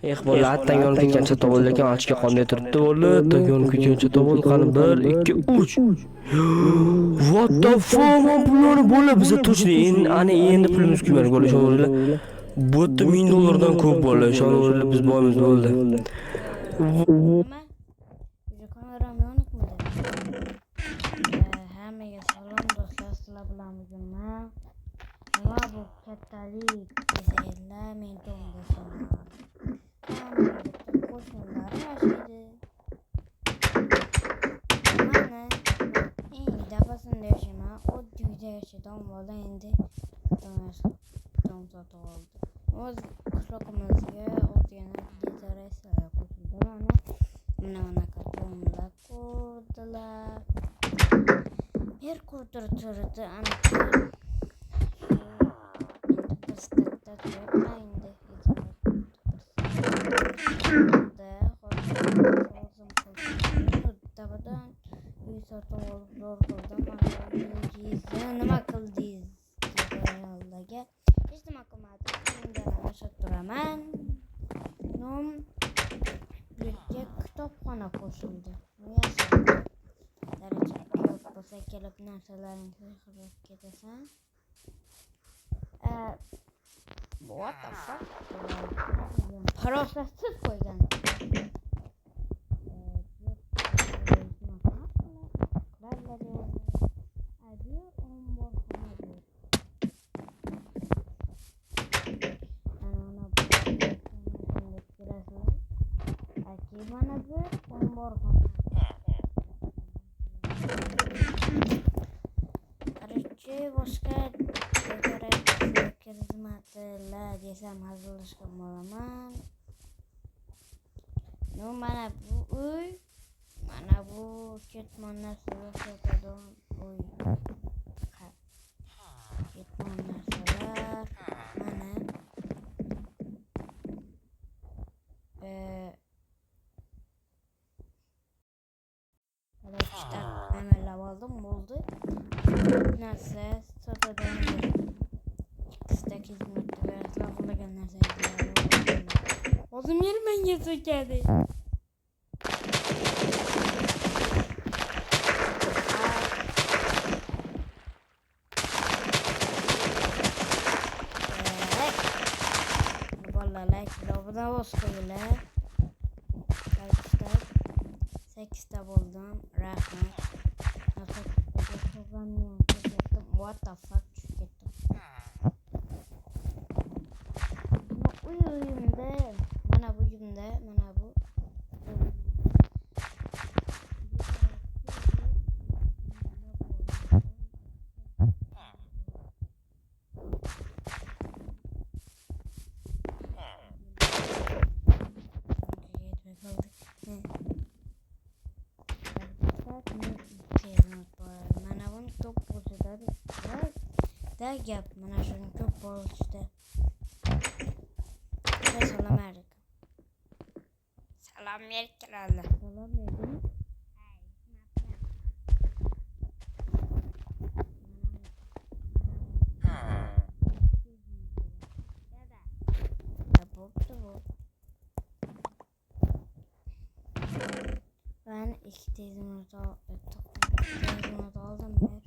Bola atdan yon ketgancha tovul ekan, ochga qonday turibdi bola. Atdan yon ketgancha tovul qani 1 2 3. What the fuck man pullarni bola biza точно endi pulimiz kuymaydi bola ishoninglar. Bu yerda $1000 dan ko'p bola ishoninglar biz boyimiz bo'ldi. Nima? Biza kameram yo'qmi? Hammaga salom do'stlar, sizlar bilan bugun men nima bu kattalik desanglar men to'ng'ishim. Qo'shnilar yashaydi. Mana eng dafasında yashayman. Oddiy uyda yashaydigan bola endi dom sotib oldi. O'z qishloqimizga o'tgani dekoratsiyalar qo'shildi. Mana bunaqa domlar qurdilar. Her kurturturdu aniq. Pıstıkta tutmayındı. Tabadan uyusatı olup zor kıldım. Nima qildingiz? Ayollarga hech nima qilmadim. Mendan shotiraman. Nom birga kitobxona qo'shildi. Daraja ko'p bo'lsa kelib narsalaringni qilib ketasan. What the fuck? Paroslatsiz qo'ygan. Bana bir omborxona. Qarshi boshqa dekoratsiya xizmatlar desam hazillashgan bo'laman. No mana bu uy, mana bu ketmon narsalar sotadigan uy. Ketmon narsalar mana Amellab oldim bo'ldi. Narsa sotadigan ikkita xizmatlar qilgan narsa. O'zim yer menga so'kadi. Bolalar kitobida o'qiylar. 8ta bo'ldim. Rahmat. What the fuck ketdim. Uyimda mana bu uyimda mana bu mana buni ko'p bo'lsa da gap mana shuni ko'p bo'lishda. Salom alaykum. Salom alaykum. Salom alaykum. Ben iki tezimi aldım mer.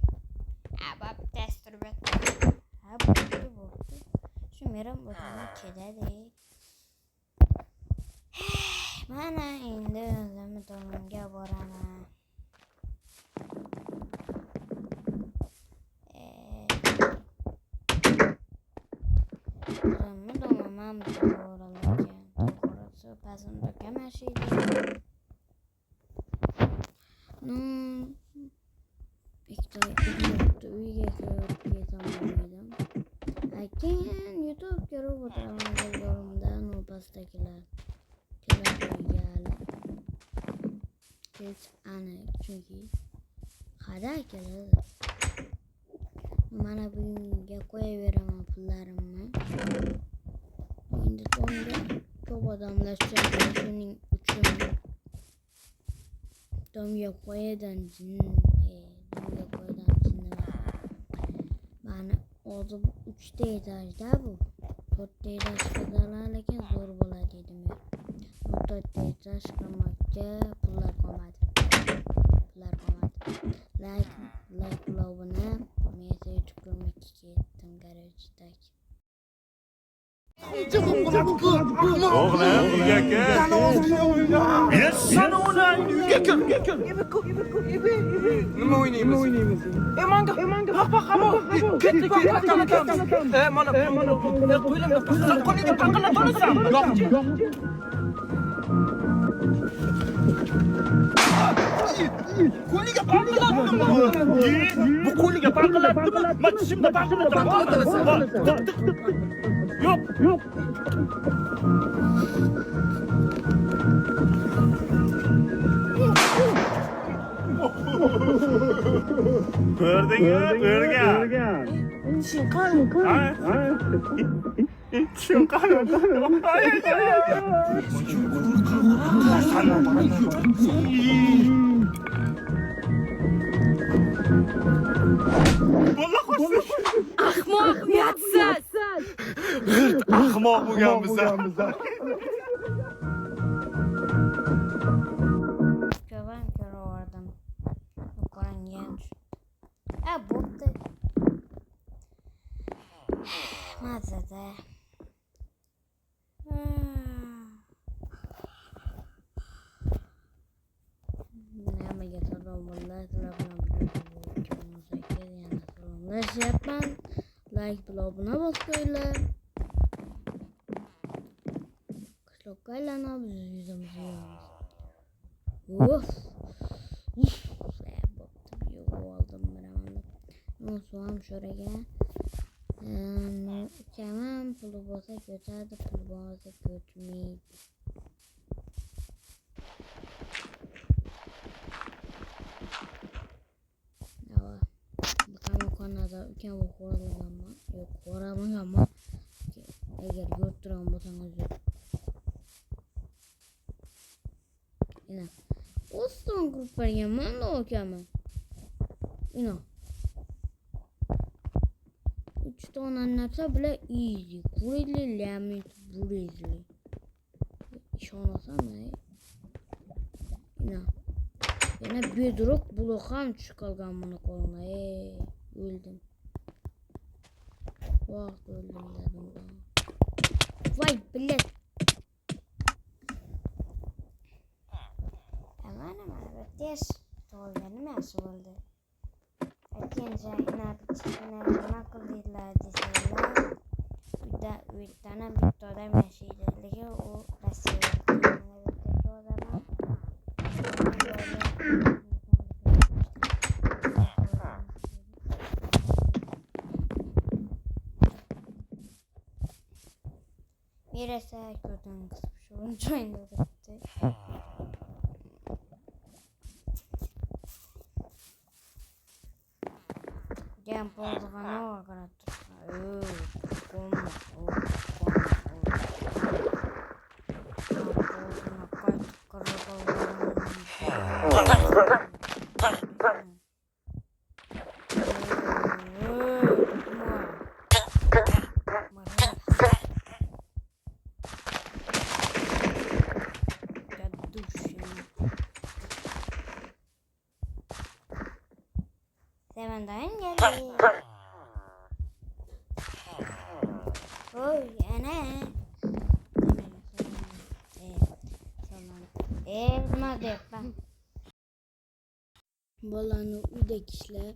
Bak destur bet. Bu. Şu meram bodunu kededi. Mana endi o'zimni tomonga boraman. O'zimni tomonman boralarga. To'g'risi pazimda kamashiydi. Ikkita uyga kirib ketaman. Keyin YouTube ko'rib o'tiraman yo'limdan u pastdagilar keladi. Hech aniq chunki qada keladi. Mana bunga qo'yaveraman pullarimni. Endi tonga ko'p odamlar tushadi shuning uchun. Domga qo'yadan Mana o'zi 3ta etajda bu. 4ta etaj qildilar lekin zo'r bo'ladi dedim. botda tezroq qilmoqchi pullar qolmadi. Like bulovini men esa YouTube ko'rmoqchi ketdim garajidagi. Oğlum uyuyak. Ben sana onu uyuyak. Nima o'ynaymiz? Manga. Bak. Ketdik. Mana. Qo'ylamga paqilab qo'yning, paqilab olasan. Qo'liga paqilabdimi? Bu qo'liga paqilabdimi? Men tishimda paqilab. Yo'q. Örgen. Şinkan. Vallahi koşsun. Ahmoq, uyatsiz. Ahmoq bo'lganmiz. Ko'rdim. Ko'ringan. Bo'pti. Mazada. Nimaga salomlar salomlashyapman. Like bloguna bosinglar. Qishloqqa aylanamiz, yuzimizni yuvamiz. Oldim biramanda. So'm sho'raga. Ukaman puli bo'lsa ko'chadi, puli bo'lmasa ko'chmaydi. Kanada ukam xo'rlaganman. Yo'q, xo'ramaganman. Agar ko'rib turgan bo'lsangiz. Ina. O'zim gruppaga ukaman. Ina. 3 tane narsa bilan easy. Kurili lamit burezli. İşonasam ina. Yana bedrock blok ham tushib qolgan buni qo'lga. O'ldim. Vaqt o'ldim dedim. Voy bilet. Mana tez tolganim yaxshi bo'ldi. Aytgancha nima qildinglar desanglar, uydan bitta odam yashaydi, lekin u Rossiyada. Mirasa ko'rdim qisib shu joyda o'tiribdi. Gem bozg'ani qarab turibman. Sevendayn geldi. Oy ana. Nima deyapman? Bolani uydagi ishlar.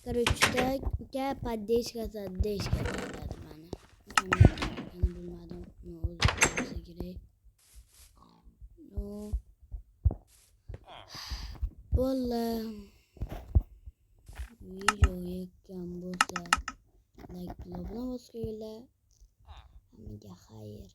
Короче, uka поддержкасы dedi bana. Beni bilmadim. Ne olsa gerek. No. Bola. Video yakkan bo'lsa like bilan bosinglar. Hammaga xayr.